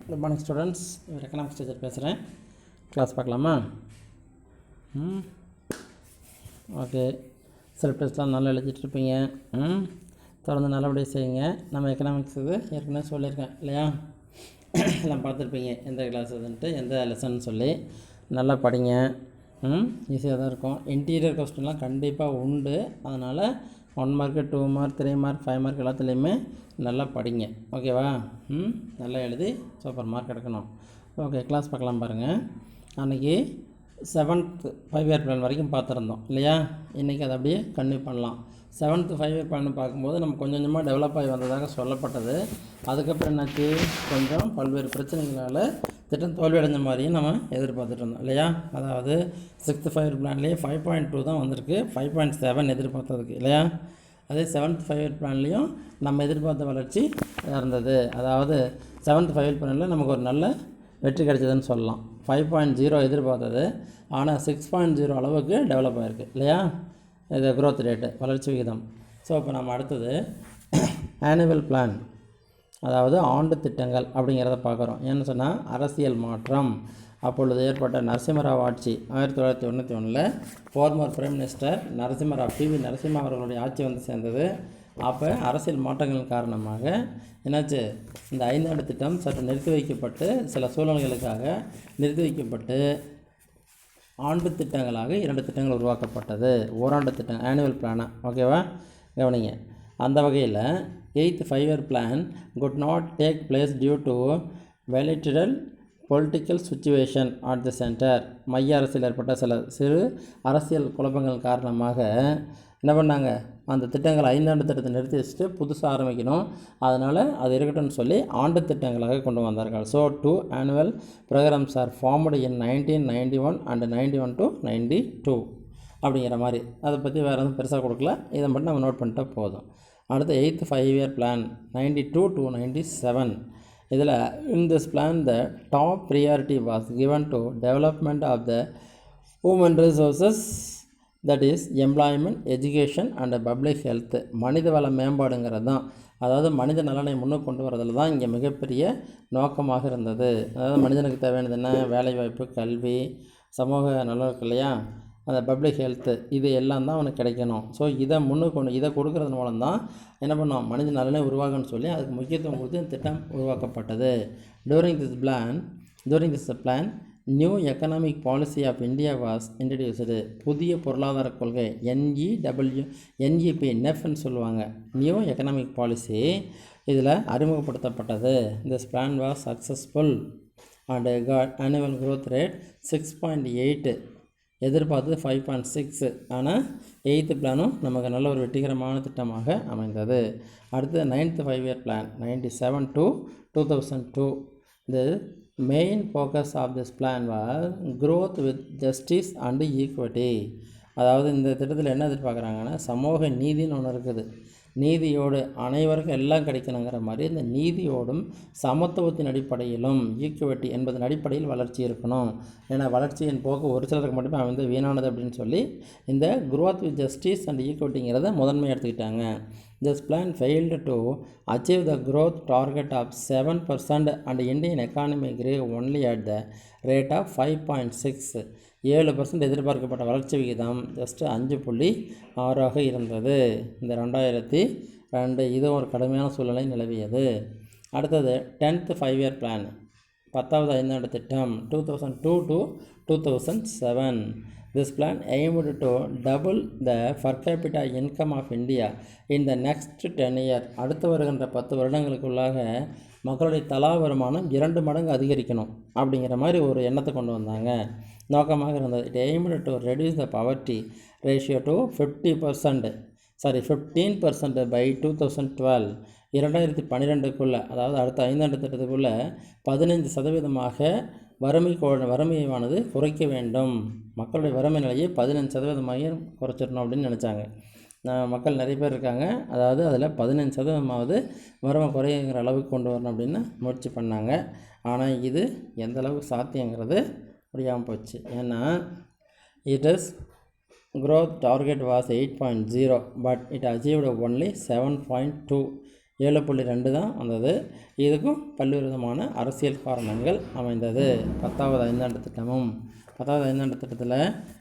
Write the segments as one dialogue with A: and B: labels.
A: Good morning students. Economics teacher பேசுகிறேன். Class பார்க்கலாமா? Okay. Self டெஸ்ட்லாம் நல்லா எழுதிட்டுருப்பீங்க. தொடர்ந்து நல்லபடியாக செய்யுங்க. நம்ம எக்கனாமிக்ஸ் இது ஏற்கனவே சொல்லியிருக்கேன் இல்லையா? எல்லாம் பார்த்துருப்பீங்க எந்த கிளாஸ் இதுன்ட்டு, எந்த லெசன் சொல்லி. நல்லா படிங்க. ஈஸியாக தான் இருக்கும். இன்டீரியர் கொஸ்டின்லாம் கண்டிப்பாக உண்டு. அதனால் 1 மார்க்கு 2 மார்க் 3 மார்க் 5 மார்க் எல்லாத்துலேயுமே நல்லா படிங்க. ஓகேவா? நல்லா எழுதி சூப்பர் மார்க் எடுக்கணும். ஓகே, கிளாஸ் பார்க்கலாம் பாருங்கள். அன்றைக்கி 7th 5 இயர் பிளான் வரைக்கும் பார்த்துருந்தோம் இல்லையா? இன்றைக்கி அதை அப்படியே கன்டினியூ பண்ணலாம். 7th 5 இயர் பிளான் பார்க்கும்போது நம்ம கொஞ்சம் கொஞ்சமாக டெவலப் ஆகி வந்ததாக சொல்லப்பட்டது. அதுக்கப்புறம் என்னாச்சு, கொஞ்சம் பல்வேறு பிரச்சனைகளால் திட்டம் தோல்வி அடைஞ்ச மாதிரியும் நம்ம எதிர்பார்த்துட்டு இருந்தோம் இல்லையா? அதாவது 6th 5 இயர் பிளான்லேயே 5.2 தான் வந்திருக்கு, 5.7 எதிர்பார்த்ததுக்கு இல்லையா? அதே 7th 5 இயர் பிளான்லேயும் நம்ம எதிர்பார்த்த வளர்ச்சி இருந்தது. அதாவது 7th 5 இயர் பிளானில் நமக்கு ஒரு நல்ல வெற்றி கிடைச்சதுன்னு சொல்லலாம். 5.0 எதிர்பார்த்தது, ஆனால் 6.0 அளவுக்கு டெவலப் ஆகிருக்கு இல்லையா? இது க்ரோத் ரேட்டு, வளர்ச்சி விகிதம். ஸோ இப்போ நம்ம அடுத்தது ஆனுவல் பிளான், அதாவது ஆண்டு திட்டங்கள் அப்படிங்கிறத பார்க்குறோம். ஏன்னு சொன்னால் அரசியல் மாற்றம். அப்பொழுது ஏற்பட்ட நரசிம்மராவ் ஆட்சி 1991 former prime minister Narasimha Rao PV Narasimha அவர்களுடைய ஆட்சி வந்து சேர்ந்தது. அப்போ அரசியல் மாற்றங்களின் காரணமாக என்னாச்சு, இந்த 5 ஆண்டு திட்டம் சற்று நிறுத்தி வைக்கப்பட்டு, சில சூழ்நிலைகளுக்காக நிறுத்தி வைக்கப்பட்டு ஆண்டு திட்டங்களாக 2 திட்டங்கள் உருவாக்கப்பட்டது. ஓராண்டு திட்டம், ஆனுவல் பிளானாக. ஓகேவா? கவனிங்க. அந்த வகையில் 8th 5 year plan could not take place due to volatile political situation at the centre. மைய அரசியல் ஏற்பட்ட சில சிறு அரசியல் குழப்பங்கள் காரணமாக என்ன பண்ணாங்க, அந்த திட்டங்கள் 5 ஆண்டு திட்டத்தை நிறுத்தி வச்சுட்டு புதுசாக ஆரம்பிக்கணும். அதனால் அது இருக்கட்டும்னு சொல்லி ஆண்டு திட்டங்களாக கொண்டு வந்தார்கள். So 2 annual programs are formed in 1991 and 91 to 92 அப்படிங்கிற மாதிரி. அதை பற்றி வேறு எதுவும் பெருசாக கொடுக்கல, இதை மட்டும் நம்ம நோட் பண்ணிட்டா போதும். அடுத்து 8th 5 இயர் பிளான் 92 to 97. இதில் in this plan the top priority was given to development of the human resources, that is employment, education and public health. மனித வள மேம்பாடுங்கிறது தான், அதாவது மனித நலனை முன்னுக்கு கொண்டு வரதில் தான் இங்கே மிகப்பெரிய நோக்கமாக இருந்தது. அதாவது மனிதனுக்கு தேவையானது என்ன, வேலைவாய்ப்பு, கல்வி, சமூக நலம் இருக்கு இல்லையா, அந்த பப்ளிக் ஹெல்த்து, இது எல்லாம் தான் அவனுக்கு கிடைக்கணும். ஸோ இதை முன்னுக்கு கொண்டு, இதை கொடுக்கறது மூலம் தான் என்ன பண்ணோம், மனித நலனை உருவாகணும்னு சொல்லி அதுக்கு முக்கியத்துவம் கொடுத்து இந்த திட்டம் உருவாக்கப்பட்டது. During this plan new economic policy of India was introduced. புதிய பொருளாதார கொள்கை NEP நெஃப்னு சொல்லுவாங்க, நியூ எக்கனாமிக் பாலிசி, இதில் அறிமுகப்படுத்தப்பட்டது. This plan was successful and got annual growth rate 6.8, எதிர்பார்த்தது 5.6. ஆனால் 8th பிளானும் நமக்கு நல்ல ஒரு வெற்றிகரமான திட்டமாக அமைந்தது. அடுத்து 9th 5 year plan 97 to 2002. The main focus of this plan was growth with justice and equity. அதாவது இந்த திட்டத்தில் என்ன எதிர்பார்க்குறாங்கன்னா, சமூக நீதின்னு ஒன்று இருக்குது. நீதியோடு அனைவருக்கும் எல்லாம் கிடைக்கணுங்கிற மாதிரி இந்த நீதியோடும் சமத்துவத்தின் அடிப்படையிலும் ஈக்குவிட்டி என்பதன் அடிப்படையில் வளர்ச்சி இருக்கணும். ஏன்னா வளர்ச்சியின் போக்கு ஒரு சிலருக்கு மட்டுமே வந்து வீணானது அப்படின்னு சொல்லி இந்த growth with justice and equityங்கிறத முதன்மை எடுத்துக்கிட்டாங்க. This plan failed to achieve the growth target of 7% and Indian economy grew only at the rate of 5.6. 7% எதிர்பார்க்கப்பட்ட வளர்ச்சி விகிதம் ஜஸ்ட் 5.6 இருந்தது. இந்த 2002 இது ஒரு கடுமையான சூழ்நிலை நிலவியது. அடுத்தது 10th 5 இயர் பிளான், 10வது 5 ஆண்டு திட்டம் 2002 to 2007. This plan aimed to double the per capita income of India in the next 10 years. அடுத்து வருகின்ற 10 வருடங்களுக்குள்ளாக மக்களுடைய தலா வருமானம் 2 மடங்கு அதிகரிக்கணும் அப்படிங்கிற மாதிரி ஒரு எண்ணத்தை கொண்டு வந்தாங்க, நோக்கமாக இருந்தது. It aimed to reduce the poverty ratio to 15% by 2012. 2012க்குள்ளே, அதாவது அடுத்த 5 ஆண்டு திட்டத்துக்குள்ளே 15% வறுமையானது குறைக்க வேண்டும். மக்களுடைய வறுமை நிலையை 15% குறைச்சிடணும் அப்படின்னு நினச்சாங்க. மக்கள் நிறைய பேர் இருக்காங்க, அதாவது அதில் 15% வறுமை குறைங்கிற அளவுக்கு கொண்டு வரணும் அப்படின்னு முயற்சி பண்ணாங்க. ஆனால் இது எந்த அளவுக்கு சாத்தியங்கிறது முடியாமல் போச்சு. ஏன்னா it is growth target was 8.0 but it achieved only 7.2. 7.2 தான் வந்தது. இதுக்கும் பல்வேறு விதமான அரசியல் காரணங்கள் அமைந்தது. 10வது ஐந்தாண்டு திட்டமும் 10வது ஐந்தாண்டு திட்டத்தில்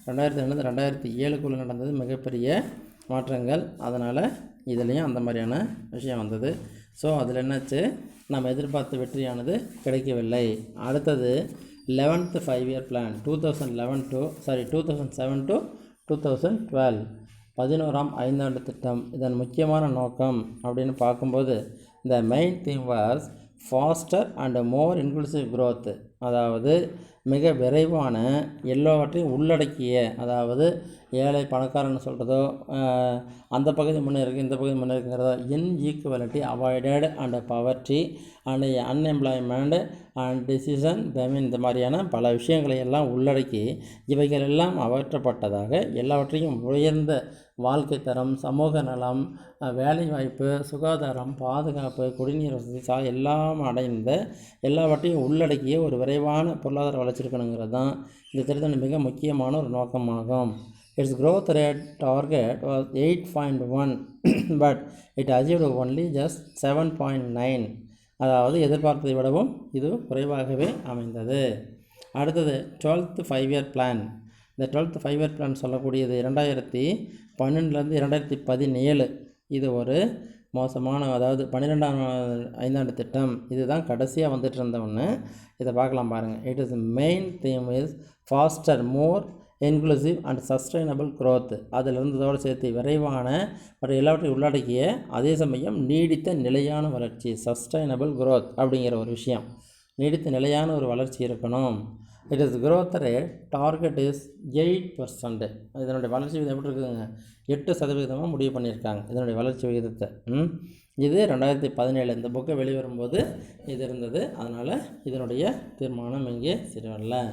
A: 2002 2007க்குள்ளே நடந்தது மிகப்பெரிய மாற்றங்கள். அதனால் இதுலேயும் அந்த மாதிரியான விஷயம் வந்தது. ஸோ அதில் என்னாச்சு, நம்ம எதிர்பார்த்த வெற்றியானது கிடைக்கவில்லை. அடுத்தது 11th 5-year plan 2007 to 2012 11ஆம் ஐந்தாண்டு திட்டம். இதன் முக்கியமான நோக்கம் அப்படின்னு பார்க்கும்போது the main theme was faster and more inclusive growth. அதாவது மிக விரைவான எல்லாவற்றையும் உள்ளடக்கிய, அதாவது ஏழை பணக்காரன்னு சொல்கிறதோ அந்த பகுதி முன்னேறிருக்கு இந்த பகுதி முன்னேறிக்கிறதோ inequality avoided and poverty and unemployment and decision famine இந்த மாதிரியான பல விஷயங்களை எல்லாம் உள்ளடக்கி இவைகள் எல்லாம் அகற்றப்பட்டதாக, எல்லாவற்றையும் உயர்ந்த வாழ்க்கை தரம், சமூக நலம், வேலைவாய்ப்பு, சுகாதாரம், பாதுகாப்பு, குடிநீர் வசதி எல்லாம் அடைந்த எல்லாவற்றையும் உள்ளடக்கிய ஒரு விரைவான பொருளாதார வளர்ச்சி இருக்கணுங்கிறது தான் இந்த திட்டத்தின் மிக முக்கியமான ஒரு நோக்கமாகும். Its growth rate target was 8.1 but it achieved only just 7.9. அதாவது எதிர்பார்த்ததை விடவும் இது குறைவாகவே அமைந்தது. அடுத்தது 12th 5-year plan. இந்த 12th 5-year plan சொல்லக்கூடியது 2012 2017. இது ஒரு மோசமான, அதாவது 12ஆம் ஐந்தாண்டு திட்டம். இதுதான் கடைசியாக வந்துட்டு இருந்த ஒன்று. இதை பார்க்கலாம் பாருங்கள். It is main theme is pastor more inclusive and sustainable growth. அதில் இருந்ததோடு சேர்த்து விரைவான மற்றும் எல்லாவற்றையும் உள்ளடக்கிய அதே சமயம் நீடித்த நிலையான வளர்ச்சி, சஸ்டைனபிள் க்ரோத் அப்படிங்கிற ஒரு விஷயம். நீடித்த நிலையான ஒரு வளர்ச்சி இருக்கணும். It is growth rate target is 8%. இதனுடைய வளர்ச்சி விகிதம் எப்படி இருக்குதுங்க, 8% முடிவு பண்ணியிருக்காங்க இதனுடைய வளர்ச்சி விகிதத்தை. இது 2017 இந்த புக்கை வெளிவரும்போது இது இருந்தது. அதனால் இதனுடைய தீர்மானம் இங்கே சரியில்லை.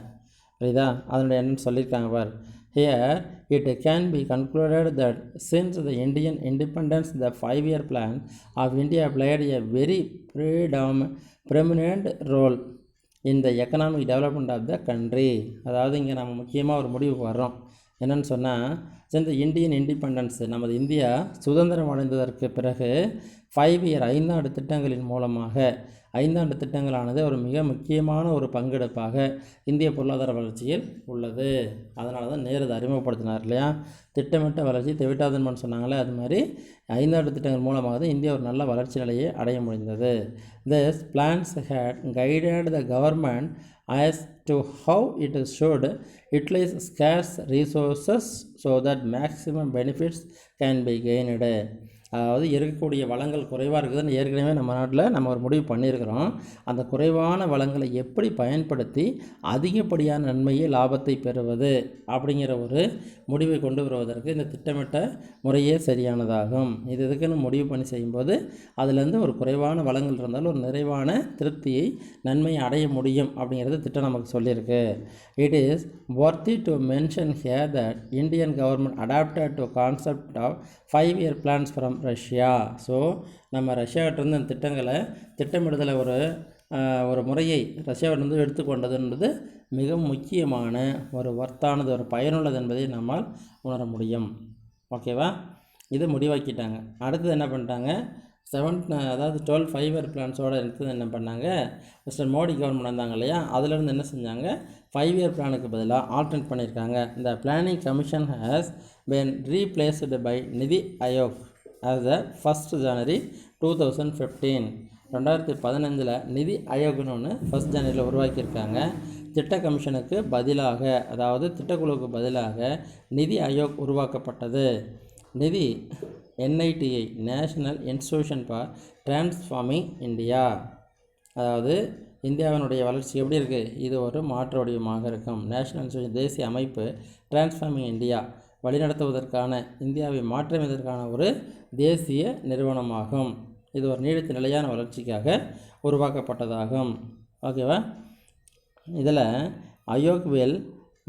A: புரியுதா? அதனுடைய என்னன்னு சொல்லியிருக்காங்க பார். Here it can be concluded that since the Indian independence, the 5-year plan of India played a very preeminent role in the economic development of the country. அதாவது இங்கே நம்ம முக்கியமாக ஒரு முடிவுக்கு வர்றோம். என்னென்னு சொன்னால், இந்த இந்தியன் இண்டிபெண்டன்ஸ், நமது இந்தியா சுதந்திரம் அடைந்ததற்கு பிறகு 5-year ஐந்தாண்டு திட்டங்களின் மூலமாக, ஐந்தாண்டு திட்டங்களானது ஒரு மிக முக்கியமான ஒரு பங்கெடுப்பாக இந்திய பொருளாதார வளர்ச்சியில் உள்ளது. அதனால தான் நேரு அறிமுகப்படுத்தினார் இல்லையா, திட்டமிட்ட வளர்ச்சி தெவிட்டாதன்மான்னு சொன்னாங்களே, அது மாதிரி ஐந்தாண்டு திட்டங்கள் மூலமாக தான் இந்தியா ஒரு நல்ல வளர்ச்சி நிலையை அடைய முடிந்தது. These plans had guided the government as to how it should utilize scarce resources so that maximum benefits can be gained. அதாவது இருக்கக்கூடிய வளங்கள் குறைவாக இருக்குதுன்னு ஏற்கனவே நம்ம நாட்டில் நம்ம ஒரு முடிவு பண்ணியிருக்கிறோம். அந்த குறைவான வளங்களை எப்படி பயன்படுத்தி அதிகப்படியான நன்மையை லாபத்தை பெறுவது அப்படிங்கிற ஒரு முடிவை கொண்டு வருவதற்கு இந்த திட்டமிட்ட முறையே சரியானதாகும். இது இதுக்குன்னு முடிவு பண்ணி செய்யும்போது அதுலேருந்து ஒரு குறைவான வளங்கள் இருந்தாலும் ஒரு நிறைவான திருப்தியை, நன்மையை அடைய முடியும் அப்படிங்கிறது திட்டம் நமக்கு சொல்லியிருக்கு. It is worthy to mention here that Indian government adapted to concept of 5-year plans from Russia. So நம்ம ரஷ்யாவிட்டிருந்து அந்த திட்டங்களை திட்டமிடுதலை ஒரு முறையை ரஷ்யாவிலிருந்து எடுத்துக்கொண்டதுன்றது மிக முக்கியமான ஒரு வர்த்தானது, ஒரு பயனுள்ளது என்பதை நம்மால் உணர முடியும். ஓகேவா? இது முடிவாக்கிட்டாங்க. அடுத்தது என்ன பண்ணிட்டாங்க, 12 5-year பிளான்ஸோடு எடுத்தது என்ன பண்ணாங்க, மிஸ்டர் மோடி கவர்மெண்ட் வந்தாங்க இல்லையா, அதிலேருந்து என்ன செஞ்சாங்க, 5-year பிளானுக்கு பதிலாக ஆல்டர்னேட் பண்ணியிருக்காங்க. இந்த planning commission has been replaced by NITI Aayog as the 1st January 2015. 2015 நிதி ஆயோக்னு ஒன்று 1st January உருவாக்கியிருக்காங்க. திட்ட கமிஷனுக்கு பதிலாக, அதாவது திட்டக்குழுவுக்கு பதிலாக நிதி ஆயோக் உருவாக்கப்பட்டது. நிதி NITI national institution for transforming India, அதாவது இந்தியாவினுடைய வளர்ச்சி எப்படி இருக்குது, இது ஒரு மாற்று வடிவமாக இருக்கும். நேஷனல் இன்ஸ்டிடியூஷன் தேசிய அமைப்பு, டிரான்ஸ்ஃபார்மிங் இந்தியா வழிநடத்துவதற்கான, இந்தியாவை மாற்றுவதற்கான ஒரு தேசிய நிறுவனமாகும். இது ஒரு நீடித்த நிலையான வளர்ச்சிக்காக உருவாக்கப்பட்டதாகும். ஓகேவா? இதில் ஆயோக் வில்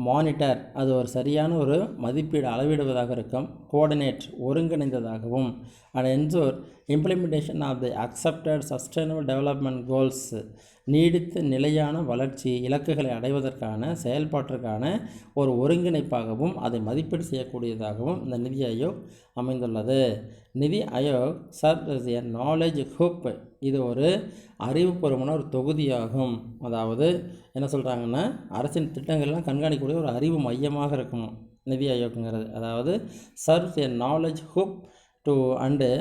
A: மானிட்டர் அது ஒரு சரியான ஒரு மதிப்பீடு அளவிடுவதாக இருக்கும், கோஆர்டினேட் ஒருங்கிணைந்ததாகவும், and ensure implementation of the accepted sustainable development goals நீடித்த நிலையான வளர்ச்சி இலக்குகளை அடைவதற்கான செயல்பாட்டிற்கான ஒரு ஒருங்கிணைப்பாகவும் அதை மதிப்பீடு செய்யக்கூடியதாகவும் இந்த நிதி ஆயோக் அமைந்துள்ளது. நிதி ஆயோக் சர்வ்ஸ் எ நாலேஜ் ஹூப், இது ஒரு அறிவுபூர்வமான ஒரு தொகுதியாகும். அதாவது என்ன சொல்கிறாங்கன்னா, அரசின் திட்டங்கள்லாம் கண்காணிக்கக்கூடிய ஒரு அறிவு மையமாக இருக்கணும் நிதி ஆயோக்குங்கிறது. அதாவது serves a knowledge hoop to and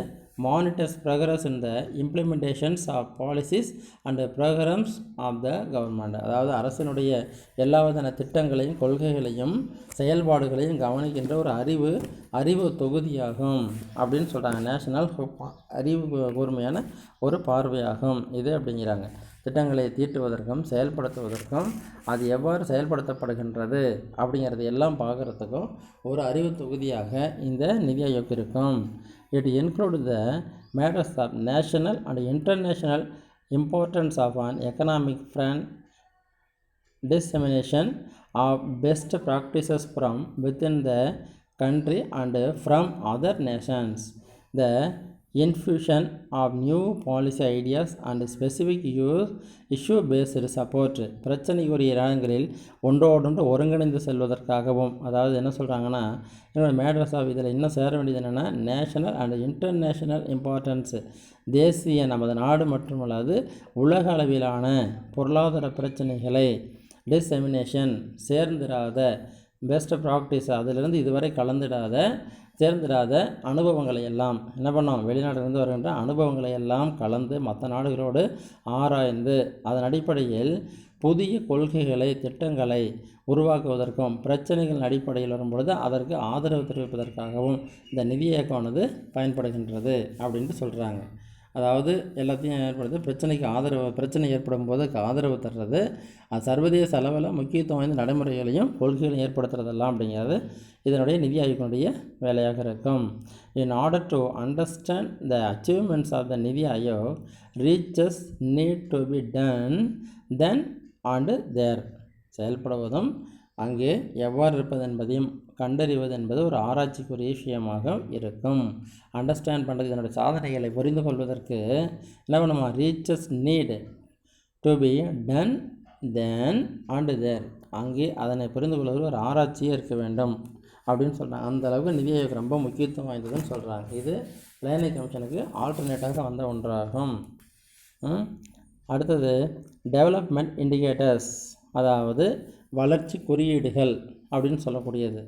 A: monitors progress in the implementations of policies and programs of the government. அதாவது அரசினுடைய எல்லா விதமான திட்டங்களையும் கொள்கைகளையும் செயல்பாடுகளையும் கவனிக்கின்ற ஒரு அறிவு தொகுதியாகும் அப்படின்னு சொல்கிறாங்க. நேஷனல் அறிவு கூர்மையான ஒரு பார்வையாகும் இது அப்படிங்கிறாங்க. திட்டங்களை தீட்டுவதற்கும் செயல்படுத்துவதற்கும் அது எவ்வாறு செயல்படுத்தப்படுகின்றது அப்படிங்கிறது எல்லாம் பார்க்குறதுக்கும் ஒரு அறிவு தொகுதியாக இந்த நிதி ஆயோக் இருக்கும். It includes the matters of national and international importance of an economic front, dissemination of best practices from within the country and from other nations, the infusion of new policy ideas and specific issue-based support, பிரச்சனைக்குரிய இடங்களில் ஒன்றோடொன்று ஒருங்கிணைந்து செல்வதற்காகவும். அதாவது என்ன சொல்கிறாங்கன்னா, என்னோடய mattress of இதில் இன்னும் சேர வேண்டியது என்னென்னா, நேஷனல் அண்ட் இன்டர்நேஷ்னல் இம்பார்ட்டன்ஸ், தேசிய நமது நாடு மட்டுமல்லாது உலக அளவிலான பொருளாதார பிரச்சனைகளை, டிசெமினேஷன் சேர்ந்திராத, பெஸ்ட் ப்ராக்டிஸ் அதிலிருந்து இதுவரை சேர்ந்திடாத அனுபவங்களை எல்லாம் என்ன பண்ணோம், வெளிநாட்டிலிருந்து வருகின்ற அனுபவங்களை எல்லாம் கலந்து மற்ற நாடுகளோடு ஆராய்ந்து அதன் அடிப்படையில் புதிய கொள்கைகளை திட்டங்களை உருவாக்குவதற்கும் பிரச்சனைகளின் அடிப்படையில் வரும்பொழுது அதற்கு ஆதரவு தெரிவிப்பதற்காகவும் இந்த நிதி இயக்கமானது பயன்படுகின்றது அப்படின்ட்டு சொல்கிறாங்க. அதாவது எல்லாத்தையும் ஏற்படுது பிரச்சனை ஏற்படும் போது ஆதரவு தர்றது, அது சர்வதேச அளவில் முக்கியத்துவம் வாய்ந்த நடைமுறைகளையும் கொள்கைகளையும் ஏற்படுத்துறதெல்லாம் அப்படிங்கிறது இதனுடைய நிதி ஆயோக்கினுடைய வேலையாக இருக்கும். In order to understand the achievements of the NITI Aayog reaches need to be done then and there, செயல்படுவதும் அங்கே எவ்வாறு இருப்பது என்பதையும் கண்டறிவது என்பது ஒரு ஆராய்ச்சிக்குரிய விஷயமாக இருக்கும். அண்டர்ஸ்டாண்ட் பண்ணுறது இதனுடைய சாதனைகளை புரிந்து கொள்வதற்கு என்ன பண்ணுமா, reaches need to be done then and there, அங்கே அதனை புரிந்து கொள்வதற்கு ஒரு ஆராய்ச்சியே இருக்க வேண்டும் அப்படின்னு சொல்கிறாங்க. அந்த அளவுக்கு நிதி ஆயோக் ரொம்ப முக்கியத்துவம் வாய்ந்ததுன்னு சொல்கிறாங்க. இது லேர்னிங் கமிஷனுக்கு ஆல்டர்னேட்டாக வந்த ஒன்றாகும். அடுத்தது டெவலப்மெண்ட் இண்டிகேட்டர்ஸ், அதாவது வளர்ச்சி குறியீடுகள் அப்படின்னு சொல்லக்கூடியது.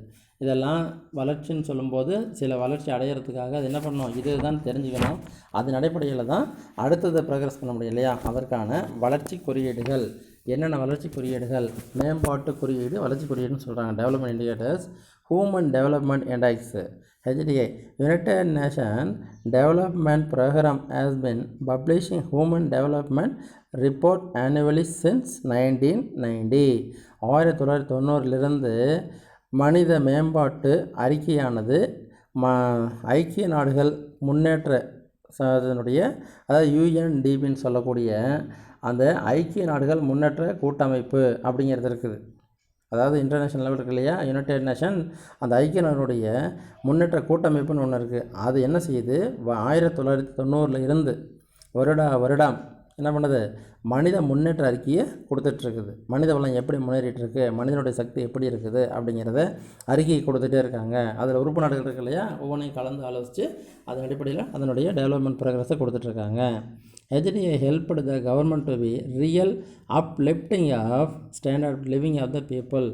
A: இதெல்லாம் வளர்ச்சின்னு சொல்லும்போது சில வளர்ச்சி அடையிறதுக்காக அது என்ன பண்ணணும், இது தான் தெரிஞ்சுக்கணும். அதன் அடிப்படையில் தான் அடுத்தது ப்ரோக்ரஸ் பண்ண முடியும் இல்லையா. அதற்கான வளர்ச்சி குறியீடுகள் என்னென்ன வளர்ச்சி குறியீடுகள், மேம்பாட்டு குறியீடு வளர்ச்சி குறியீடுன்னு சொல்கிறாங்க. Development indicators, human development index HDI, United Nations Development Program has been publishing Human Development Report annually since 1990. 1990 மனித மேம்பாட்டு அறிக்கையானது ஐக்கிய நாடுகள் முன்னேற்ற அதனுடைய அதாவது UNDPன்னு சொல்லக்கூடிய அந்த ஐக்கிய நாடுகள் முன்னேற்ற கூட்டமைப்பு அப்படிங்கிறது இருக்குது. அதாவது இன்டர்நேஷ்னல் லெவல் இருக்கு இல்லையா, யுனைடெட் நேஷன், அந்த ஐக்கிய நாடுடைய முன்னேற்ற கூட்டமைப்புன்னு ஒன்று இருக்குது. அது என்ன செய்யுது, 1990 இருந்து வருடம் என்ன பண்ணுது, மனித முன்னேற்ற அறிக்கையை கொடுத்துட்ருக்குது. மனித வளம் எப்படி முன்னேறிட்டுருக்கு, மனிதனுடைய சக்தி எப்படி இருக்குது அப்படிங்கிறத அறிக்கையை கொடுத்துட்டே இருக்காங்க. அதில் உறுப்பு நாடுகள் இருக்கு இல்லையா, ஒவ்வொன்றையும் கலந்து ஆலோசித்து அதன் அடிப்படையில் அதனுடைய டெவலப்மெண்ட் ப்ரோக்ரஸை கொடுத்துட்ருக்காங்க. HDI helped the government to be real uplifting of standard of living of the people.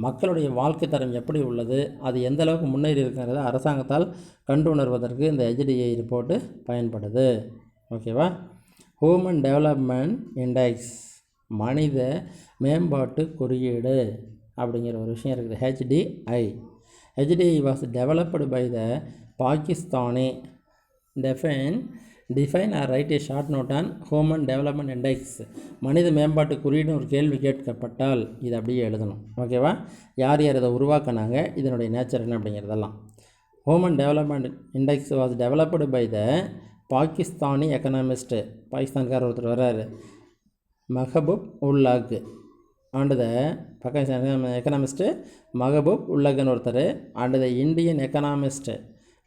A: மக்களுடைய வாழ்க்கை தரம் எப்படி உள்ளது, அது எந்த அளவுக்கு முன்னேறி இருக்கிறத அரசாங்கத்தால் கண்டு உணர்வதற்கு இந்த HDI ரிப்போர்ட்டு பயன்படுது. ஓகேவா. ஹியூமன் டெவலப்மெண்ட் இண்டெக்ஸ், மனித மேம்பாட்டு குறியீடு அப்படிங்கிற ஒரு விஷயம் இருக்குது. HDI was developed by the Pakistani define or write a short note on human development index. மனித மேம்பாட்டு குறியீடு ஒரு கேள்வி கேட்கப்பட்டால் இது அப்படியே எழுதணும். ஓகேவா. யார் இதை உருவாக்கினாங்க, இதனுடைய நேச்சர் என்ன அப்படிங்கிறதெல்லாம். Human development index was developed by the Pakistani economist, பாகிஸ்தான்கார் ஒருத்தர் வர்றாரு, Mehboob ul Haq. and the Pakistan economist Mahaboob உல்லகன் ஒருத்தர் and the Indian economist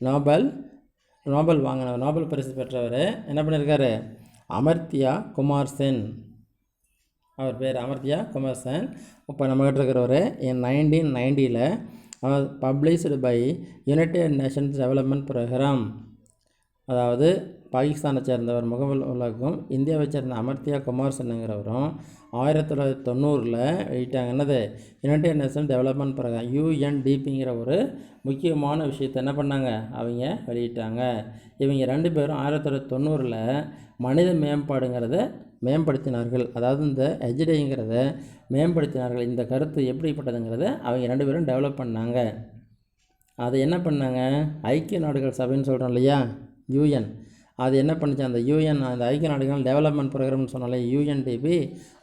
A: Nobel வாங்கின நோபல் பரிசு பெற்றவர் என்ன பண்ணியிருக்காரு, அமர்த்தியா குமார் சென். அவர் பேர் அமர்த்தியா குமார் சென். இப்போ நம்மகிட்ட இருக்கிறவர் 1990 published by United Nations Development Programme. அதாவது பாகிஸ்தானை சேர்ந்தவர் முகபூல் உலகம், இந்தியாவை சேர்ந்த அமர்த்தியா குமார் சென்னுங்கிறவரும் 1990 வெளியிட்டாங்க. என்னது, யுனைடெட் நேஷனல் டெவலப்மெண்ட் ப்ரோக்ராம் UNDPங்கிற ஒரு முக்கியமான விஷயத்தை என்ன பண்ணாங்க, அவங்க வெளியிட்டாங்க. இவங்க 2 பேரும் 1990 மனித மேம்பாடுங்கிறத மேம்படுத்தினார்கள். அதாவது இந்த HDIங்கிறத மேம்படுத்தினார்கள். இந்த கருத்து எப்படிப்பட்டதுங்கிறத அவங்க 2 பேரும் டெவலப் பண்ணாங்க. அதை என்ன பண்ணாங்க, ஐக்கிய நாடுகள் சபைன்னு சொல்கிறோம் இல்லையா, UN, அது என்ன பண்ணுச்சு, அந்த UN அந்த ஐக்கிய நாடுகள் டெவலப்மெண்ட் ப்ரோக்ராம்னு சொன்னாலே UNDP,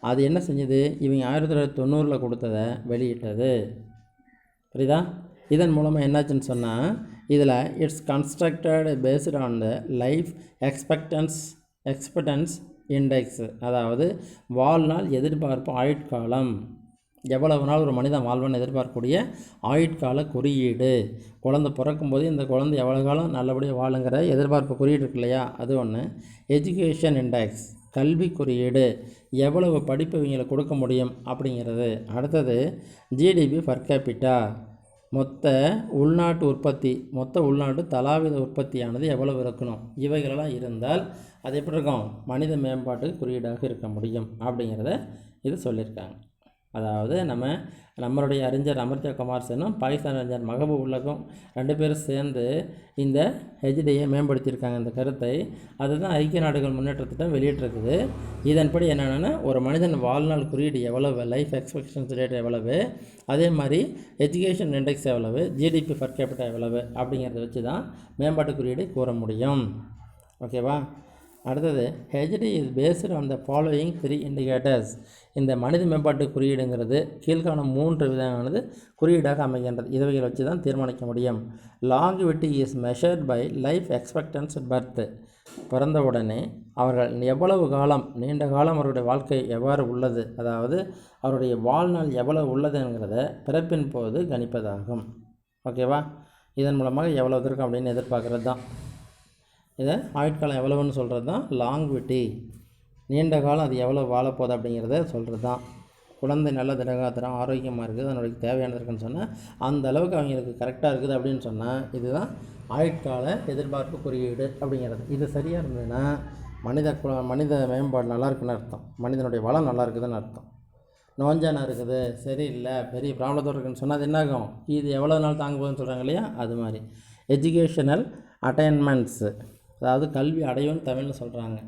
A: அது என்ன செஞ்சது, இவங்க 1990 கொடுத்ததை வெளியிட்டது. புரியுதா? இதன் மூலமாக என்னாச்சுன்னு சொன்னால், இதில் it's constructed based on the life expectancy index. அதாவது வாழ்நாள் எதிர்பார்ப்பு ஆயுட்காலம், எவ்வளவு நாள் ஒரு மனிதன் வாழ்வான்னு எதிர்பார்க்கக்கூடிய ஆயுட்கால குறியீடு. குழந்தை பிறக்கும்போது இந்த குழந்தை எவ்வளோ காலம் நல்லபடியாக வாழுங்கிற எதிர்பார்ப்பு குறியீடு இருக்கு இல்லையா, அது ஒன்று. எஜுகேஷன் இண்டெக்ஸ், கல்வி குறியீடு, எவ்வளவு படிப்பு இவங்களுக்கு கொடுக்க முடியும் அப்படிங்கிறது. அடுத்தது GDP பர் கேபிட்டா, மொத்த உள்நாட்டு உற்பத்தி, மொத்த உள்நாட்டு தலாவித உற்பத்தியானது எவ்வளவு இருக்கணும். இவைகளெல்லாம் இருந்தால் அது எப்படி இருக்கும், மனித மேம்பாட்டு குறியீடாக இருக்க முடியும் அப்படிங்கிறத இது சொல்லியிருக்காங்க. அதாவது நம்மளுடைய அறிஞர் அமர்த்தியா குமார் சென்னும் பாகிஸ்தான் அறிஞர் மகபூப் உல்லகும் 2 பேரும் சேர்ந்து இந்த HDIயை மேம்படுத்தியிருக்காங்க. இந்த கருத்தை அதுதான் ஐக்கிய நாடுகள் முன்னேற்ற திட்டம் வெளியிட்டிருக்குது. இதன்படி என்னென்னா, ஒரு மனிதன் வாழ்நாள் குறியீடு எவ்வளவு, லைஃப் எக்ஸ்பெக்டன்சி ரேட் எவ்வளவு, அதே மாதிரி எஜுகேஷன் இண்டெக்ஸ் எவ்வளவு, GDP பர் கேபிட்டா எவ்வளவு அப்படிங்கிறத வச்சு தான் மேம்பாட்டு குறியீடு கூற முடியும். ஓகேவா? அடுத்தது HDI is based on the following 3 indicators. இந்த மனித மேம்பாட்டு குறியீடுங்கிறது கீழ்காணும் 3 விதமானது குறியீடாக அமைகின்றது. இவைகளை வச்சு தான் தீர்மானிக்க முடியும். Longevity is measured by life expectancy birth. பிறந்தவுடனே அவர்கள் எவ்வளவு காலம், நீண்ட காலம் அவருடைய வாழ்க்கை எவ்வாறு உள்ளது, அதாவது அவருடைய வாழ்நாள் எவ்வளவு உள்ளதுங்கிறத பிறப்பின் போது கணிப்பதாகும். ஓகேவா? இதன் மூலமாக எவ்வளவு இருக்கும் அப்படின்னு எதிர்பார்க்குறது தான். இதை ஆயுட்காலம் எவ்வளவுன்னு சொல்கிறது தான் லாங்விட்டி. நீண்ட காலம் அது எவ்வளோ வாழப்போகுது அப்படிங்கிறத சொல்கிறது தான். குழந்தை நல்ல திடகாத்திரம் ஆரோக்கியமாக இருக்குது, அதனுடைய தேவையானது இருக்குன்னு சொன்னால் அந்த அளவுக்கு அவங்களுக்கு கரெக்டாக இருக்குது அப்படின்னு சொன்னால் இதுதான் ஆயுட்கால எதிர்பார்ப்பு குறியீடு அப்படிங்கிறது. இது சரியாக இருந்ததுன்னா மனித மேம்பாடு நல்லா இருக்குன்னு அர்த்தம், மனிதனுடைய வளம் நல்லா இருக்குதுன்னு அர்த்தம். நோஞ்சானா இருக்குது, சரியில்லை, பெரிய ப்ராப்ளத்தோடு இருக்குதுன்னு சொன்னால் அது என்னாகும், இது எவ்வளோ நாள் தாங்க போகுதுன்னு சொல்கிறாங்க இல்லையா, அது மாதிரி. எஜுகேஷனல் அட்டைன்மெண்ட்ஸு, அதாவது கல்வி அடையும்னு தமிழில் சொல்கிறாங்க.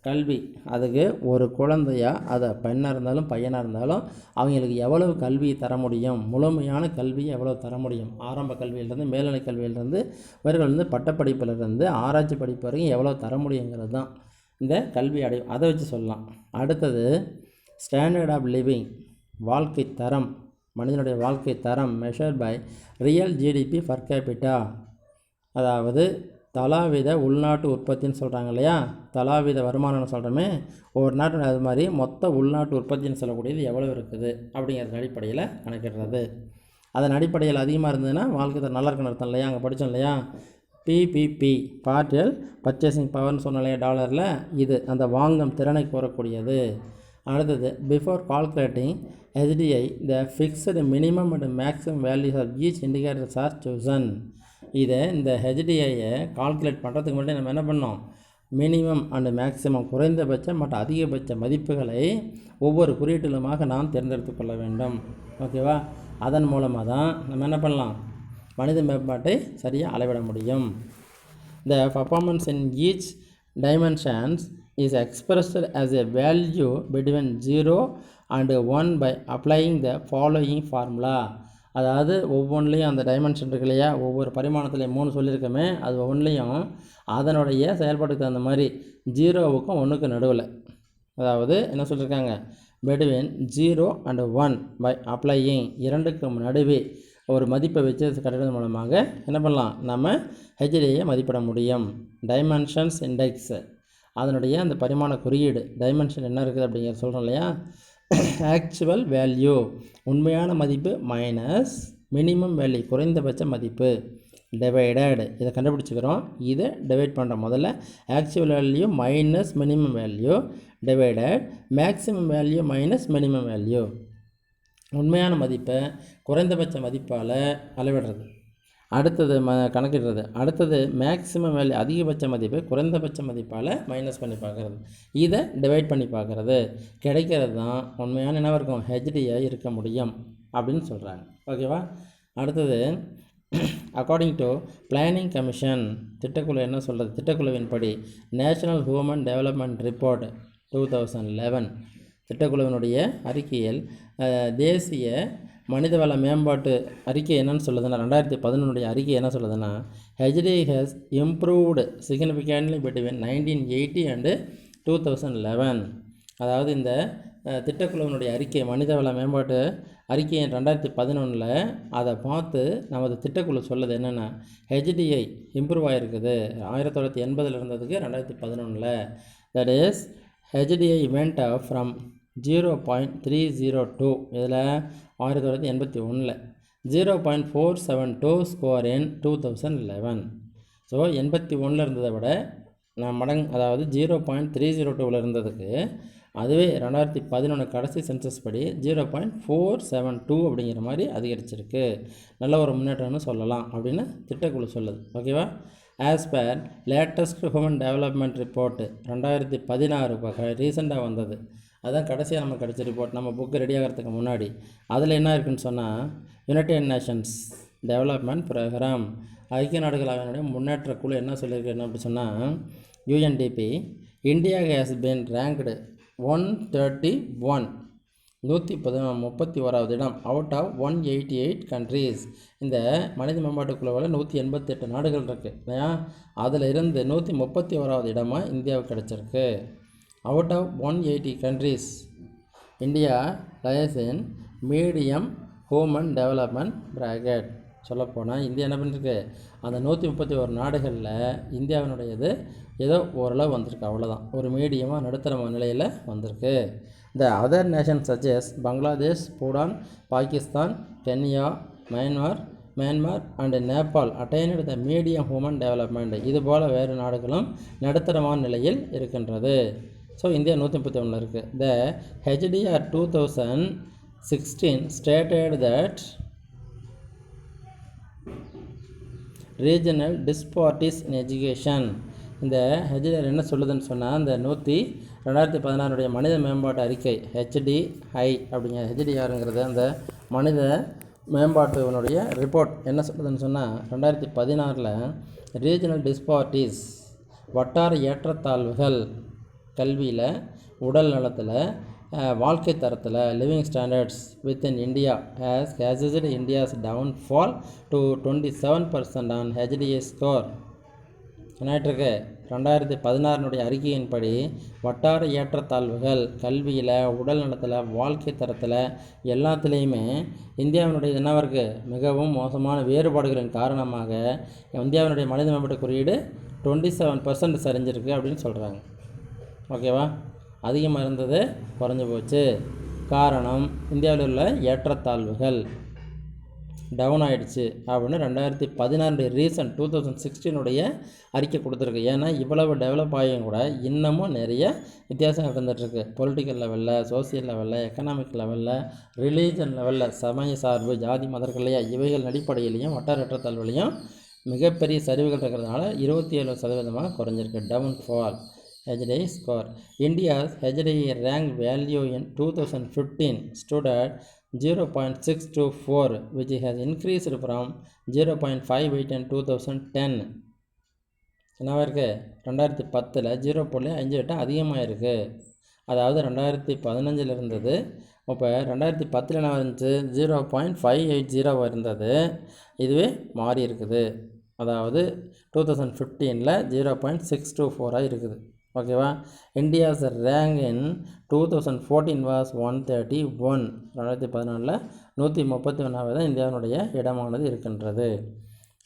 A: கல்வி, அதுக்கு ஒரு குழந்தையா, அதை பெண்ணாக இருந்தாலும் பையனாக இருந்தாலும் அவங்களுக்கு எவ்வளவு கல்வி தர முடியும், முழுமையான கல்வியை எவ்வளோ தர முடியும், ஆரம்ப கல்வியிலேருந்து மேல்நிலை கல்வியிலேருந்து இவர்கள் வந்து பட்டப்படிப்பிலிருந்து ஆராய்ச்சி படிப்பு வரைக்கும் எவ்வளோ தர முடியுங்கிறது தான் இந்த கல்வி அடையும். அதை வச்சு சொல்லலாம். அடுத்தது ஸ்டாண்டர்ட் ஆஃப் லிவிங், வாழ்க்கை தரம், மனிதனுடைய வாழ்க்கை தரம் measure by real GDP per capita. அதாவது தலாவித உள்நாட்டு உற்பத்தின்னு சொல்கிறாங்க இல்லையா, தலாவித வருமானம்னு சொல்கிறோமே, ஒவ்வொரு நாட்டு அது மாதிரி மொத்த உள்நாட்டு உற்பத்தின்னு சொல்லக்கூடியது எவ்வளோ இருக்குது அப்படிங்கிறது அடிப்படையில் கணக்கிடுறது. அதன் அடிப்படையில் அதிகமாக இருந்ததுன்னா வாழ்க்கை நல்லா இருக்குன்னு அர்த்தம் இல்லையா. அங்கே படித்தோம் இல்லையா, PPP பார்ட்டியல் பர்ச்சேசிங் பவர்னு சொன்ன இல்லையா டாலரில், இது அந்த வாங்கும் திறனை கூறக்கூடியது. அடுத்தது before calculating HDI the fixed minimum and maximum values of each indicators are chosen. இதை இந்த HDIயை கால்குலேட் பண்ணுறதுக்கு முன்னாடி நம்ம என்ன பண்ணோம், மினிமம் அண்டு மேக்ஸிமம், குறைந்தபட்சம் மற்றும் அதிகபட்ச மதிப்புகளை ஒவ்வொரு குறியீட்டிலுமாக நாம் தேர்ந்தெடுத்து கொள்ள வேண்டும். ஓகேவா? அதன் மூலமாக தான் நம்ம என்ன பண்ணலாம், மனித மேம்பாட்டை சரியாக அளவிட முடியும். The performance in each dimensions is expressed as a value between 0 and 1 by applying the following formula. அதாவது ஒவ்வொன்றிலையும் அந்த டைமென்ஷன் இருக்கு இல்லையா, ஒவ்வொரு பரிமாணத்துலேயும் 3 சொல்லியிருக்கோமே, அது ஒவ்வொன்றிலையும் அதனுடைய செயல்பாட்டுக்கு தகுந்த மாதிரி 0க்கும் 1க்கும் நடுவில், அதாவது என்ன சொல்லியிருக்காங்க, பிட்வீன் 0 and 1 பை அப்ளையிங், 2க்கும் நடுவே ஒரு மதிப்பை வச்சு கட்டுறது மூலமாக என்ன பண்ணலாம், நம்ம HDIயை மதிப்பிட முடியும். டைமென்ஷன்ஸ் இண்டெக்ஸ், அதனுடைய அந்த பரிமாண குறியீடு டைமென்ஷன் என்ன இருக்குது அப்படிங்கிற சொல்கிறோம் இல்லையா. ஆக்சுவல் வேல்யூ உண்மையான மதிப்பு மைனஸ் மினிமம் வேல்யூ குறைந்தபட்ச மதிப்பு டிவைடட் இதை கண்டுபிடிச்சிக்கிறோம். இதை டிவைட் பண்ணுறோம். முதல்ல actual value minus minimum value divided maximum value minus minimum value. உண்மையான மதிப்பை குறைந்தபட்ச மதிப்பால் அளவிடுறது. அடுத்தது கணக்கிடுறது. அடுத்தது மேக்ஸிமம் வேல்யூ அதிகபட்ச மதிப்பை குறைந்தபட்ச மதிப்பால் மைனஸ் பண்ணி பார்க்குறது. இதை டிவைட் பண்ணி பார்க்குறது. கிடைக்கிறது தான் உண்மையான என்னவாக இருக்கும், ஹெச்டியாக இருக்க முடியும் அப்படின்னு சொல்கிறாங்க. ஓகேவா? அடுத்தது அக்கார்டிங் டு பிளானிங் கமிஷன் திட்டக்குழு என்ன சொல்கிறது, திட்டக்குழுவின்படி நேஷனல் ஹியூமன் டெவலப்மெண்ட் ரிப்போர்ட் 2011 திட்டக்குழுவினுடைய அறிக்கையில் தேசிய மனிதவள மேம்பாட்டு அறிக்கை என்னன்னு சொல்லுதுன்னா 2011 அறிக்கை என்ன சொல்லுதுன்னா HD has improved significantly between 1980 and 2011. அதாவது இந்த திட்டக்குழுவினுடைய அறிக்கை மனிதவள மேம்பாட்டு அறிக்கை 2011 அதை பார்த்து நமது திட்டக்குழு சொல்லுது என்னென்னா ஹெச்டிஐ இம்ப்ரூவ் ஆகிருக்குது 1980 இருந்ததுக்கு 2011. That is HDI went up from 0.302 இதில் 1981 0.472 ஸ்கோர் இன் 2011. ஸோ 81 இருந்ததை விட மடங்கு, அதாவது 0.302 இருந்ததுக்கு அதுவே 2011 கடைசி சென்சஸ் படி 0.472 அப்படிங்கிற மாதிரி அதிகரிச்சிருக்கு. நல்ல ஒரு முன்னேற்றம்னு சொல்லலாம் அப்படின்னு திட்டக்குழு சொல்லுது. ஓகேவா? As per latest human development report 2016 ரீசெண்டாக வந்தது. அதுதான் கடைசியாக நமக்கு கிடச்ச ரிப்போர்ட், நம்ம புக்கு ரெடி ஆகிறதுக்கு முன்னாடி. அதில் என்ன இருக்குதுன்னு சொன்னால் யுனைடெட் நேஷன்ஸ் டெவலப்மெண்ட் ப்ரோக்ராம் ஐக்கிய நாடுகள் அவையினுடைய முன்னேற்ற குழு என்ன சொல்லியிருக்கு என்ன அப்படி சொன்னால் UNDP India has been ranked 131 131வது இடம் அவுட் ஆஃப் 188 கண்ட்ரீஸ். இந்த மனித மேம்பாட்டு குழுவில் 188 நாடுகள் இருக்குது இல்லையா? அதில் இருந்து 131வது இடமாக இந்தியாவுக்கு கிடச்சிருக்கு. Out of 180 countries India lies in medium human development bracket. சொல்லப்போனால் இந்தியா என்ன பண்ணிருக்கு, அந்த 131 நாடுகளில் இந்தியாவினுடையது ஏதோ ஓரளவு வந்திருக்கு, அவ்வளோதான். ஒரு மீடியமாக நடுத்தர நிலையில் வந்திருக்கு. The other nation such as Bangladesh, Bhutan, Pakistan, Kenya, Myanmar and Nepal attained the medium human development. இதுபோல் வேறு நாடுகளும் நடுத்தரமான நிலையில் இருக்கின்றது. ஸோ இந்தியா 131 இருக்குது. The HDR 2016 stated that regional disparities in education. இந்த ஹெச்டிஆர் என்ன சொல்லுதுன்னு சொன்னால் இந்த 2016 மனித மேம்பாட்டு அறிக்கை ஹெச்டிஐ அப்படிங்கிற ஹெச்டிஆருங்கிறது அந்த மனித மேம்பாட்டுனுடைய ரிப்போர்ட் என்ன சொல்லுதுன்னு சொன்னால் 2016 ரீஜனல் டிஸ்பாரிட்டிஸ் வட்டார ஏற்றத்தாழ்வுகள் கல்வியில், உடல் நலத்தில், வாழ்க்கை தரத்தில் living standards within India has caused India's downfall to 27% on HDI score. என்னாயிட்டிருக்கு, 2016 அறிக்கையின்படி வட்டார ஏற்றத்தாழ்வுகள் கல்வியில், உடல் நலத்தில், வாழ்க்கை தரத்தில் எல்லாத்துலேயுமே இந்தியாவினுடைய என்னவாக இருக்குது, மிகவும் மோசமான வேறுபாடுகளின் காரணமாக இந்தியாவினுடைய மனித மேம்பாட்டு குறியீடு 27% சரிஞ்சிருக்கு அப்படின்னு சொல்கிறாங்க. ஓகேவா? அதிகமாக இருந்தது குறைஞ்சி போச்சு. காரணம் இந்தியாவில் உள்ள ஏற்றத்தாழ்வுகள் டவுன் ஆகிடுச்சு அப்படின்னு 2016 ரீசன்ட் 2016 அறிக்கை கொடுத்துருக்கு. ஏன்னா இவ்வளவு டெவலப் ஆகியும் கூட இன்னமும் நிறைய வித்தியாசங்கள் இருந்துகிட்ருக்கு. பொலிட்டிக்கல் லெவலில், சோசியல் லெவலில், எக்கனாமிக் லெவலில், ரிலீஜன் லெவலில், சமய சார்பு, ஜாதி மதர்களையா இவைகள் அடிப்படையிலையும் வட்டார ஏற்றத்தாழ்வுலையும் மிகப்பெரிய சரிவுகள் இருக்கிறதுனால 27% குறைஞ்சிருக்கு. Downfall HDI score. India's HDI rank value in 2015 stood at 0.624, which has increased from 0.58 in 2010. என்னவா இருக்குது, 2010 0.58 அதிகமாக இருக்குது. அதாவது 2015 இருந்தது, இப்போ 2010 என்ன இருந்துச்சு 0.580 இருந்தது, இதுவே மாறி இருக்குது. அதாவது 2015 0.624 இருக்குது. ஓகேவா? India's rank in 2014 was 131. 2014 131வது தான் இந்தியாவினுடைய இடமானது இருக்கின்றது.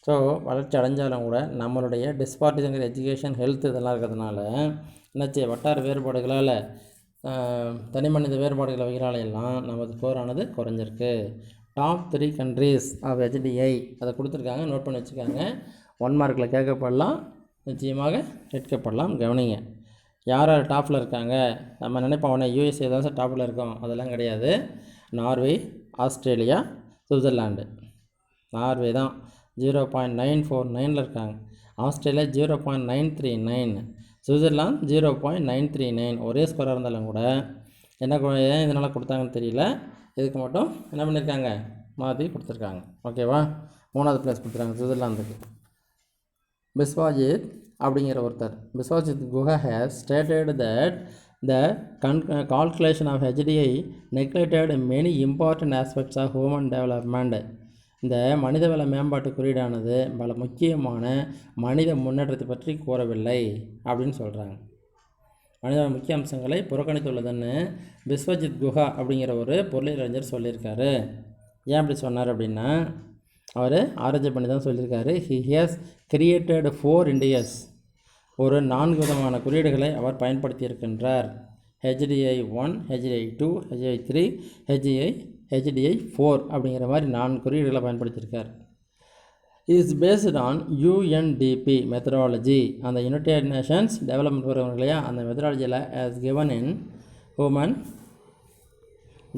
A: ஸோ வளர்ச்சி அடைஞ்சாலும் கூட நம்மளுடைய டிஸ்பார்ட்டிஸுங்கிற எஜுகேஷன், ஹெல்த் இதெல்லாம் இருக்கிறதுனால என்னாச்சு, வட்டார வேறுபாடுகளால் தனி மனித வேறுபாடுகளை வகைகளாலையெல்லாம் நமது ஸ்கோரானது குறைஞ்சிருக்கு. டாப் 3 கண்ட்ரீஸ் ஆஃப் HDI அதை கொடுத்துருக்காங்க, நோட் பண்ணி வச்சுக்காங்க. 1 மார்க்கில் கேட்கப்படலாம், நிச்சயமாக கேட்கப்படலாம். கவனிங்க, யார் யார் டாப்பில் இருக்காங்க. நம்ம நினைப்போம் உடனே USA தான் சார் டாப்பில் இருக்கோம், அதெல்லாம் கிடையாது. Norway, Australia, Switzerland. நார்வே தான் 0.949 இருக்காங்க. Australia 0.939, Switzerland 0.939. ஒரே ஸ்கோராக இருந்தாலும் கூட ஏன் இதனால் கொடுத்தாங்கன்னு தெரியல. இதுக்கு மட்டும் என்ன பண்ணியிருக்காங்க, மாற்றி கொடுத்துருக்காங்க. ஓகேவா? 3வது ப்ளேஸ் கொடுத்துருக்காங்க சுவிட்சர்லாந்துக்கு. பிஸ்வாஜித் அப்படிங்கிற ஒருத்தர், Biswajit Guha has stated that the calculation of HDI neglected many important aspects of human development. இந்த மனிதவள மேம்பாட்டு குறியீடானது பல முக்கியமான மனித முன்னேற்றத்தை பற்றி கூறவில்லை அப்படின்னு சொல்கிறாங்க. மனித முக்கிய அம்சங்களை புறக்கணித்துள்ளதுன்னு பிஸ்வஜித் குஹா அப்படிங்கிற ஒரு பொருளியலறிஞர் சொல்லியிருக்காரு. ஏன் அப்படி சொன்னார் அப்படின்னா, அவர் ஆராய்ச்சி பண்ணி தான் சொல்லியிருக்காரு. ஹி ஹேஸ் கிரியேட்டட் 4 இண்டியஸ், ஒரு 4 விதமான குறியீடுகளை அவர் பயன்படுத்தியிருக்கின்றார். HDI 1, HDI 2, HDI 3, HDI 4 அப்படிங்கிற மாதிரி 4 குறியீடுகளை பயன்படுத்தியிருக்கார். Is based on UNDP methodology, அந்த யுனைடெட் நேஷன்ஸ் டெவலப்மெண்ட் ப்ரோக்ராம் இல்லையா, அந்த மெத்தடாலஜியில் as given in human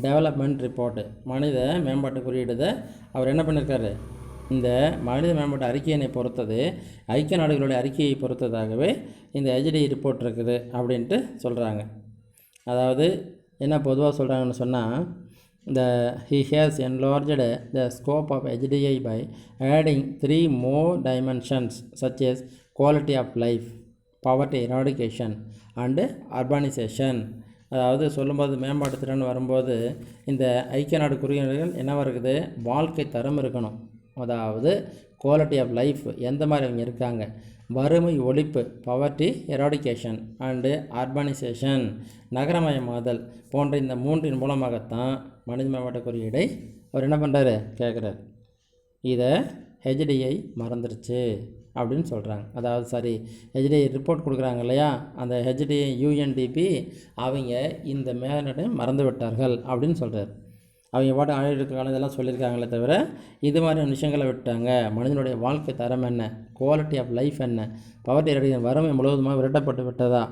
A: development report, மனித மேம்பாட்டு குறியீடு அவர் என்ன பண்ணியிருக்காரு, இந்த மனித மேம்பாட்டு அறிக்கையினை பொறுத்தது ஐக்கிய நாடுகளுடைய அறிக்கையை பொறுத்ததாகவே இந்த HDI ரிப்போர்ட் இருக்குது அப்படின்ட்டு சொல்கிறாங்க. அதாவது என்ன பொதுவாக சொல்கிறாங்கன்னு சொன்னால், he has enlarged the scope of HDI by adding 3 more dimensions such as quality of life, poverty eradication and urbanization. அதாவது சொல்லும்போது மேம்பாட்டு திறன் வரும்போது இந்த ஐக்கிய நாடு குறியீடுகள் என்னவா இருக்குது, வாழ்க்கை தரம் இருக்கணும். அதாவது குவாலிட்டி ஆஃப் லைஃப், எந்த மாதிரி அவங்க இருக்காங்க, வறுமை ஒழிப்பு, பவர்ட்டி எராடிகேஷன் அண்டு அர்பனைசேஷன், நகரமயமாதல் போன்ற இந்த 3 மூலமாகத்தான் மனித மேம்பாட்டு குறியீடை அவர் என்ன பண்ணுறாரு, கேட்குறாரு. இதை HDI மறந்துடுச்சு அப்படின்னு சொல்கிறாங்க. அதாவது சரி, HDI ரிப்போர்ட் கொடுக்குறாங்க இல்லையா, அந்த HDI UNDP அவங்க இந்த மேலடை மறந்து விட்டார்கள் அப்படின்னு சொல்கிறார். அவங்க பாட்டு ஆயுத காலம் இதெல்லாம் சொல்லியிருக்காங்களே தவிர இது மாதிரியான விஷயங்களை விட்டாங்க. மனிதனுடைய வாழ்க்கை தரம் என்ன, குவாலிட்டி ஆஃப் லைஃப் என்ன, பவர்ட்டி எராடிகேஷன் வறுமை முழுவதுமாக விரட்டப்பட்டு விட்டதா,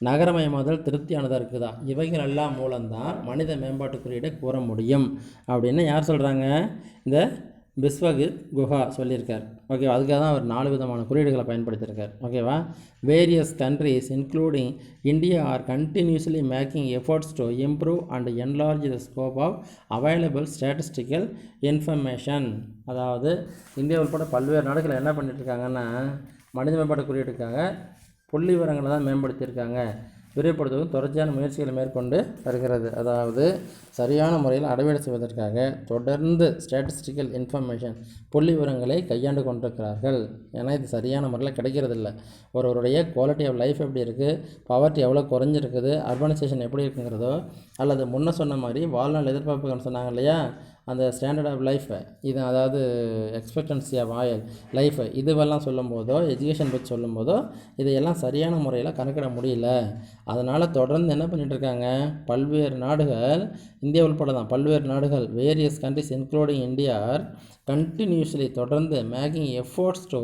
A: நகரமயமாதல் திருப்தியானதாக இருக்குதா, இவைகள் எல்லாம் மூலம்தான் மனித மேம்பாட்டு குறியீடை கூற முடியும் அப்படின்னு யார் சொல்கிறாங்க, இந்த பிஸ்வஜித் குஹா சொல்லியிருக்கார். ஓகேவா? அதுக்காக தான் அவர் 4 விதமான குறியீடுகளை பயன்படுத்தியிருக்கார். ஓகேவா? Various countries including India are continuously making efforts to improve and enlarge the scope of available statistical information. அதாவது இந்தியா உட்பட பல்வேறு நாடுகள் என்ன பண்ணிட்டுருக்காங்கன்னா, மனித மேம்பாட்டு குறியீடுக்காக புள்ளி விவரங்களை தான் மேம்படுத்தியிருக்காங்க. விரிவுபடுத்துவதும் தொடர்ச்சியான முயற்சிகளை மேற்கொண்டு வருகிறது. அதாவது சரியான முறையில் அளவீடு செய்வதற்காக தொடர்ந்து ஸ்டாட்டிஸ்டிக்கல் இன்ஃபர்மேஷன் புள்ளி விவரங்களை கையாண்டு கொண்டிருக்கிறார்கள். ஏன்னா இது சரியான முறையில் கிடைக்கிறதில்ல. ஒருவருடைய குவாலிட்டி ஆஃப் லைஃப் எப்படி இருக்குது, பவர்ட்டி எவ்வளோ குறைஞ்சிருக்குது, அர்பனைசேஷன் எப்படி இருக்குங்கிறதோ, அல்லது முன்ன சொன்ன மாதிரி வாழ்நாள் எதிர்பார்ப்புகள் சொன்னாங்க இல்லையா, அந்த ஸ்டாண்டர்ட் ஆஃப் லைஃப் இது, அதாவது எக்ஸ்பெக்டன்சி ஆஃப் லைஃப் இதுவெல்லாம் சொல்லும்போதோ, எஜுகேஷன் பற்றி சொல்லும்போதோ இதையெல்லாம் சரியான முறையில் கணக்கிட முடியல. அதனால் தொடர்ந்து என்ன பண்ணிகிட்ருக்காங்க, பல்வேறு நாடுகள், இந்தியா உட்பட தான் பல்வேறு நாடுகள், various countries including India continuously தொடர்ந்து making efforts to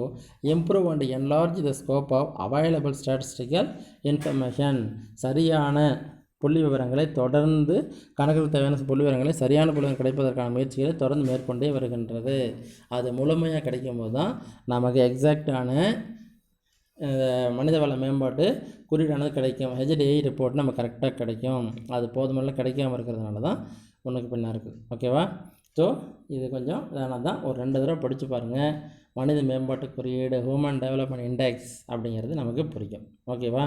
A: improve and enlarge the scope of available statistical information. சரியான புள்ளி விவரங்களை தொடர்ந்து கணக்கில் தேவையான புள்ளி விவரங்களை சரியான புள்ளி கிடைப்பதற்கான முயற்சிகளை தொடர்ந்து மேற்கொண்டே வருகின்றது. அது முழுமையாக கிடைக்கும்போது தான் நமக்கு எக்ஸாக்டான மனிதவள மேம்பாட்டு குறியீடானது கிடைக்கும். HDI ரிப்போர்ட் நம்ம கரெக்டாக கிடைக்கும். அது போதுமான கிடைக்காமல் இருக்கிறதுனால தான் ஒன்றுக்கு பின்னா இருக்குது. ஓகேவா? ஸோ இது கொஞ்சம் இதனால் தான் ஒரு 2 தடவை படித்து பாருங்கள். மனித மேம்பாட்டு குறியீடு, ஹியூமன் டெவலப்மெண்ட் இண்டெக்ஸ் அப்படிங்கிறது நமக்கு புரியும். ஓகேவா?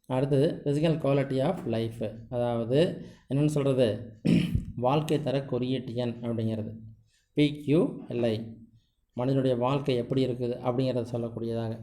A: அடுத்தது ஃபிசிக்கல் குவாலிட்டி ஆஃப் லைஃப், அதாவது என்னென்னு சொல்கிறது, வாழ்க்கை தர குறியீட்டு எண் அப்படிங்கிறது PQLI, மனிதனுடைய வாழ்க்கை எப்படி இருக்குது அப்படிங்கிறத சொல்லக்கூடியதாக.